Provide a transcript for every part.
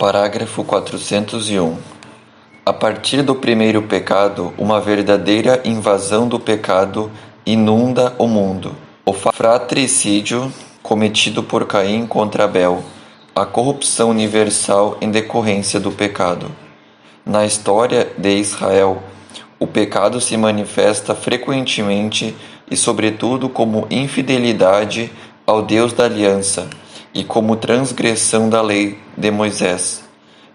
Parágrafo 401. A partir do primeiro pecado, uma verdadeira invasão do pecado inunda o mundo. O fratricídio cometido por Caim contra Abel, a corrupção universal em decorrência do pecado. Na história de Israel, o pecado se manifesta frequentemente e, sobretudo, como infidelidade ao Deus da aliança e como transgressão da lei de Moisés.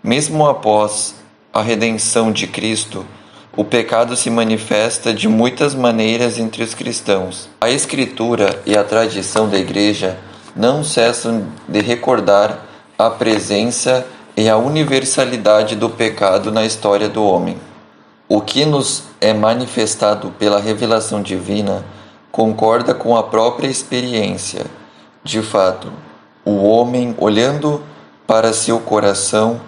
Mesmo após a redenção de Cristo, o pecado se manifesta de muitas maneiras entre os cristãos. A Escritura e a tradição da Igreja não cessam de recordar a presença e a universalidade do pecado na história do homem. O que nos é manifestado pela revelação divina concorda com a própria experiência. De fato, o homem, olhando para seu coração,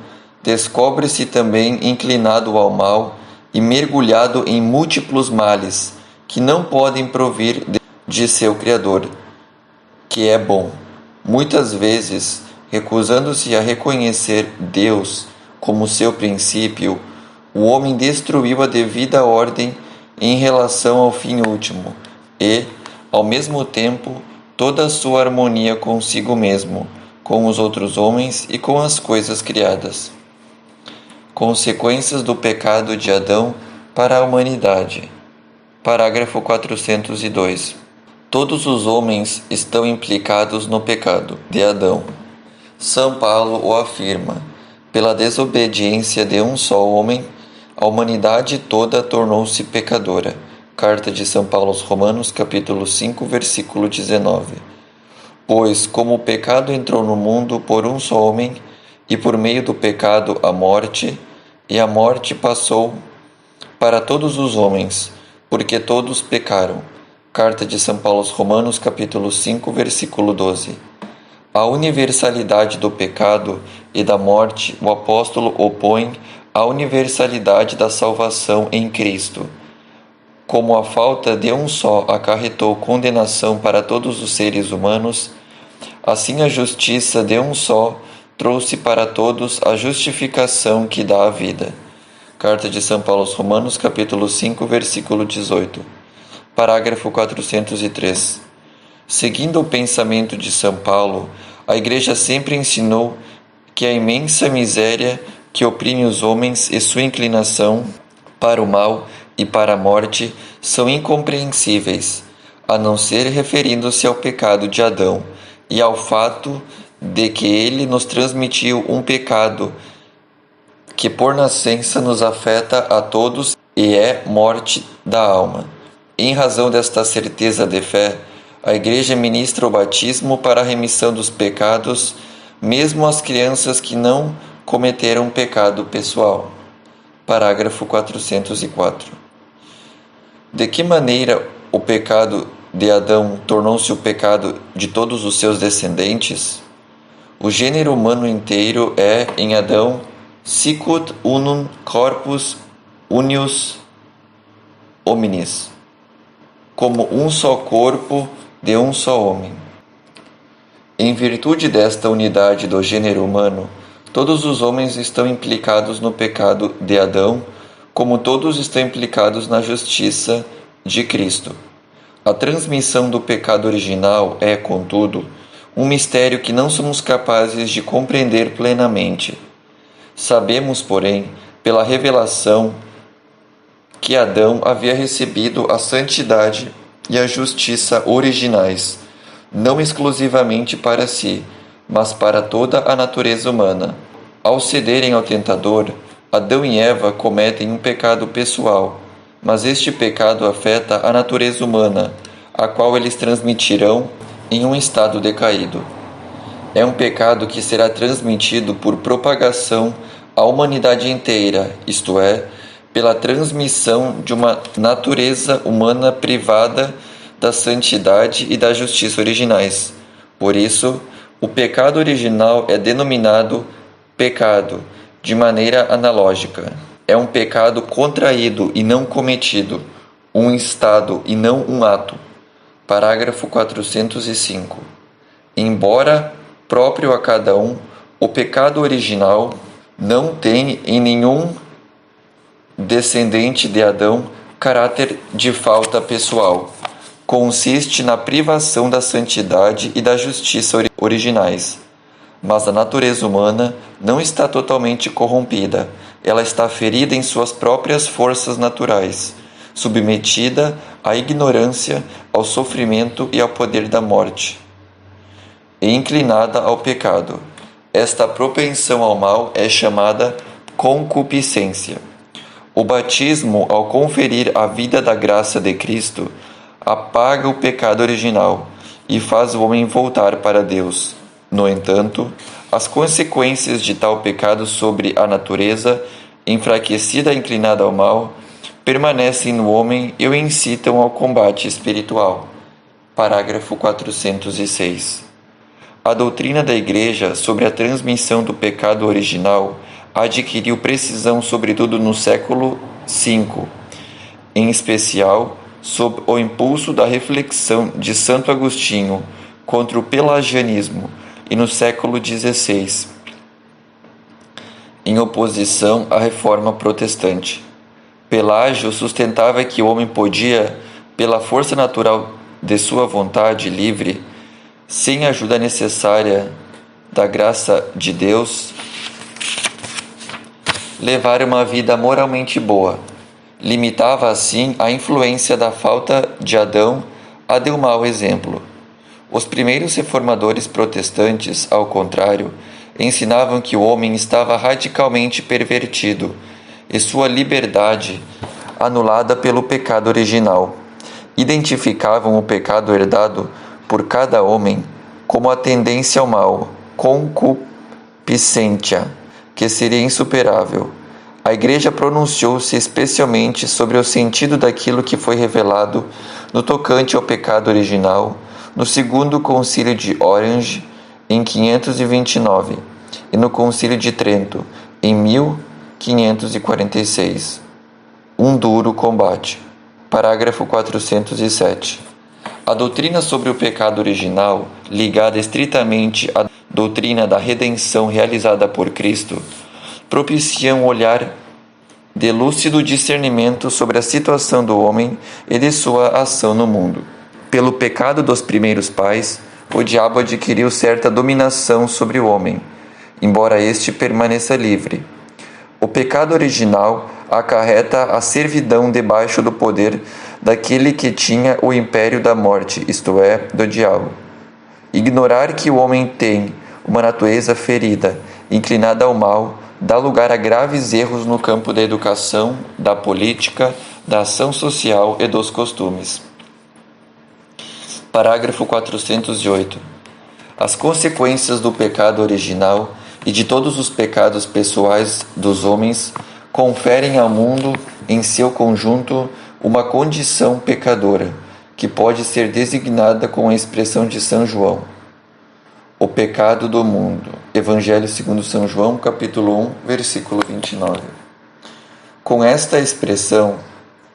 descobre-se também inclinado ao mal e mergulhado em múltiplos males que não podem provir de seu Criador, que é bom. Muitas vezes, recusando-se a reconhecer Deus como seu princípio, o homem destruiu a devida ordem em relação ao fim último e, ao mesmo tempo, toda a sua harmonia consigo mesmo, com os outros homens e com as coisas criadas. Consequências do pecado de Adão para a humanidade. Parágrafo 402. Todos os homens estão implicados no pecado de Adão. São Paulo o afirma. Pela desobediência de um só homem, a humanidade toda tornou-se pecadora. Carta de São Paulo aos Romanos, capítulo 5, versículo 19. Pois, como o pecado entrou no mundo por um só homem, e por meio do pecado a morte, e a morte passou para todos os homens, porque todos pecaram. Carta de São Paulo aos Romanos, capítulo 5, versículo 12. A universalidade do pecado e da morte o apóstolo opõe à universalidade da salvação em Cristo. Como a falta de um só acarretou condenação para todos os seres humanos, assim a justiça de um só trouxe para todos a justificação que dá a vida. Carta de São Paulo aos Romanos, capítulo 5, versículo 18. Parágrafo 403. Seguindo o pensamento de São Paulo, a Igreja sempre ensinou que a imensa miséria que oprime os homens e sua inclinação para o mal e para a morte são incompreensíveis, a não ser referindo-se ao pecado de Adão e ao fato de que ele nos transmitiu um pecado que por nascença nos afeta a todos e é morte da alma. Em razão desta certeza de fé, a Igreja ministra o batismo para a remissão dos pecados, mesmo às crianças que não cometeram pecado pessoal. Parágrafo 404. De que maneira o pecado de Adão tornou-se o pecado de todos os seus descendentes? O gênero humano inteiro é, em Adão, sicut unum corpus unius hominis, como um só corpo de um só homem. Em virtude desta unidade do gênero humano, todos os homens estão implicados no pecado de Adão, como todos estão implicados na justiça de Cristo. A transmissão do pecado original é, contudo, um mistério que não somos capazes de compreender plenamente. Sabemos, porém, pela revelação, que Adão havia recebido a santidade e a justiça originais, não exclusivamente para si, mas para toda a natureza humana. Ao cederem ao tentador, Adão e Eva cometem um pecado pessoal, mas este pecado afeta a natureza humana, a qual eles transmitirão em um estado decaído. É um pecado que será transmitido por propagação à humanidade inteira, isto é, pela transmissão de uma natureza humana privada da santidade e da justiça originais. Por isso, o pecado original é denominado pecado, de maneira analógica. É um pecado contraído e não cometido, um estado e não um ato. Parágrafo 405. Embora próprio a cada um, o pecado original não tem em nenhum descendente de Adão caráter de falta pessoal. Consiste na privação da santidade e da justiça originais. Mas a natureza humana não está totalmente corrompida. Ela está ferida em suas próprias forças naturais, submetida à ignorância, ao sofrimento e ao poder da morte, e inclinada ao pecado. Esta propensão ao mal é chamada concupiscência. O batismo, ao conferir a vida da graça de Cristo, apaga o pecado original e faz o homem voltar para Deus. No entanto, as consequências de tal pecado sobre a natureza, enfraquecida e inclinada ao mal, permanecem no homem e o incitam ao combate espiritual. Parágrafo 406. A doutrina da Igreja sobre a transmissão do pecado original adquiriu precisão sobretudo no século V, em especial sob o impulso da reflexão de Santo Agostinho contra o pelagianismo, e no século XVI, em oposição à reforma protestante. Pelágio sustentava que o homem podia, pela força natural de sua vontade livre, sem a ajuda necessária da graça de Deus, levar uma vida moralmente boa. Limitava assim a influência da falta de Adão a de um mau exemplo. Os primeiros reformadores protestantes, ao contrário, ensinavam que o homem estava radicalmente pervertido e sua liberdade anulada pelo pecado original. Identificavam o pecado herdado por cada homem como a tendência ao mal, concupiscência, que seria insuperável. A Igreja pronunciou-se especialmente sobre o sentido daquilo que foi revelado no tocante ao pecado original no Segundo Concílio de Orange, em 529, e no Concílio de Trento, em 1546. Um duro combate. Parágrafo 407. A doutrina sobre o pecado original, ligada estritamente à doutrina da redenção realizada por Cristo, propicia um olhar de lúcido discernimento sobre a situação do homem e de sua ação no mundo. Pelo pecado dos primeiros pais, o diabo adquiriu certa dominação sobre o homem, embora este permaneça livre. O pecado original acarreta a servidão debaixo do poder daquele que tinha o império da morte, isto é, do diabo. Ignorar que o homem tem uma natureza ferida, inclinada ao mal, dá lugar a graves erros no campo da educação, da política, da ação social e dos costumes. Parágrafo 408. As consequências do pecado original e de todos os pecados pessoais dos homens conferem ao mundo, em seu conjunto, uma condição pecadora, que pode ser designada com a expressão de São João. O pecado do mundo. Evangelho segundo São João, capítulo 1, versículo 29. Com esta expressão,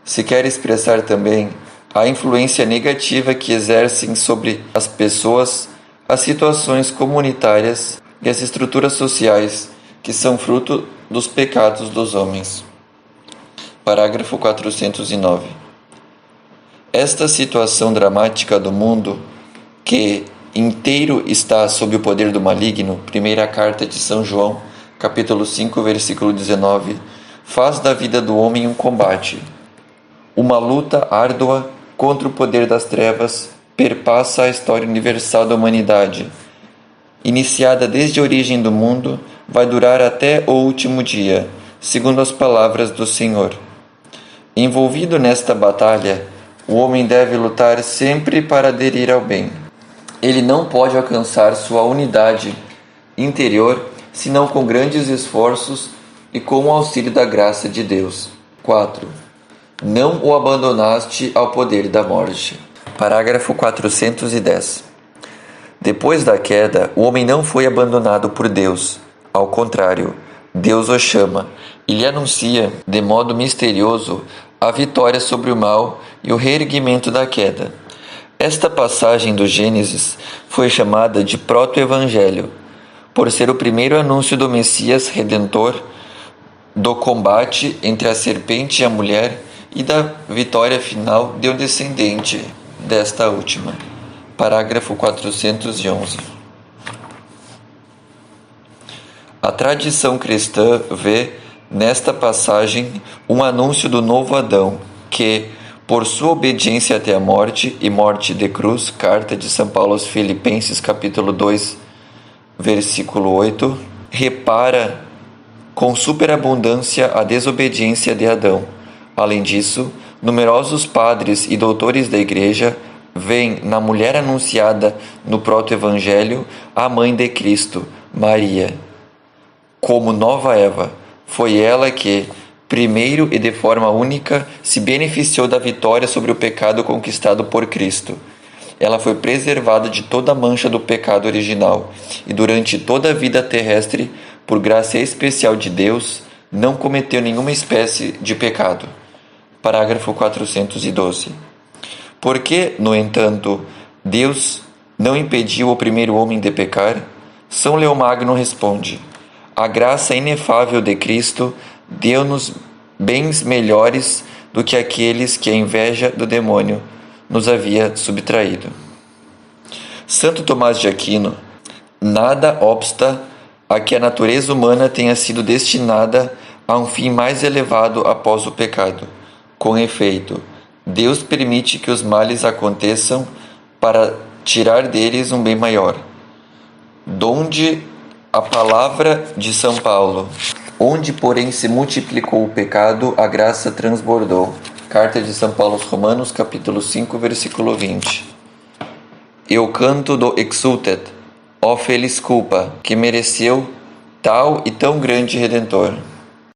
se quer expressar também a influência negativa que exercem sobre as pessoas as situações comunitárias e as estruturas sociais que são fruto dos pecados dos homens. Parágrafo 409. Esta situação dramática do mundo, que inteiro está sob o poder do maligno, primeira carta de São João, capítulo 5, versículo 19, faz da vida do homem um combate. Uma luta árdua contra o poder das trevas perpassa a história universal da humanidade. Iniciada desde a origem do mundo, vai durar até o último dia, segundo as palavras do Senhor. Envolvido nesta batalha, o homem deve lutar sempre para aderir ao bem. Ele não pode alcançar sua unidade interior senão com grandes esforços e com o auxílio da graça de Deus. 4. Não o abandonaste ao poder da morte. Parágrafo 410. Depois da queda, o homem não foi abandonado por Deus. Ao contrário, Deus o chama e lhe anuncia, de modo misterioso, a vitória sobre o mal e o reerguimento da queda. Esta passagem do Gênesis foi chamada de proto-evangelho. por ser o primeiro anúncio do Messias Redentor, do combate entre a serpente e a mulher e da vitória final de um descendente desta última. Parágrafo 411. A tradição cristã vê nesta passagem um anúncio do novo Adão, que, por sua obediência até a morte e morte de cruz, carta de São Paulo aos Filipenses, capítulo 2, versículo 8, repara com superabundância a desobediência de Adão. Além disso, numerosos padres e doutores da Igreja veem na mulher anunciada no proto-evangelho a mãe de Cristo, Maria, como nova Eva. Foi ela que, primeiro e de forma única, se beneficiou da vitória sobre o pecado conquistado por Cristo. Ela foi preservada de toda a mancha do pecado original e durante toda a vida terrestre, por graça especial de Deus, não cometeu nenhuma espécie de pecado. Parágrafo 412. Porque, no entanto, Deus não impediu o primeiro homem de pecar? São Leomagno responde: a graça inefável de Cristo deu-nos bens melhores do que aqueles que a inveja do demônio nos havia subtraído. Santo Tomás de Aquino: nada obsta a que a natureza humana tenha sido destinada a um fim mais elevado após o pecado. Com efeito, Deus permite que os males aconteçam para tirar deles um bem maior. Donde a palavra de São Paulo: onde, porém, se multiplicou o pecado, a graça transbordou. Carta de São Paulo aos Romanos, capítulo 5, versículo 20. Eu canto do exultet, ó feliz culpa, que mereceu tal e tão grande Redentor.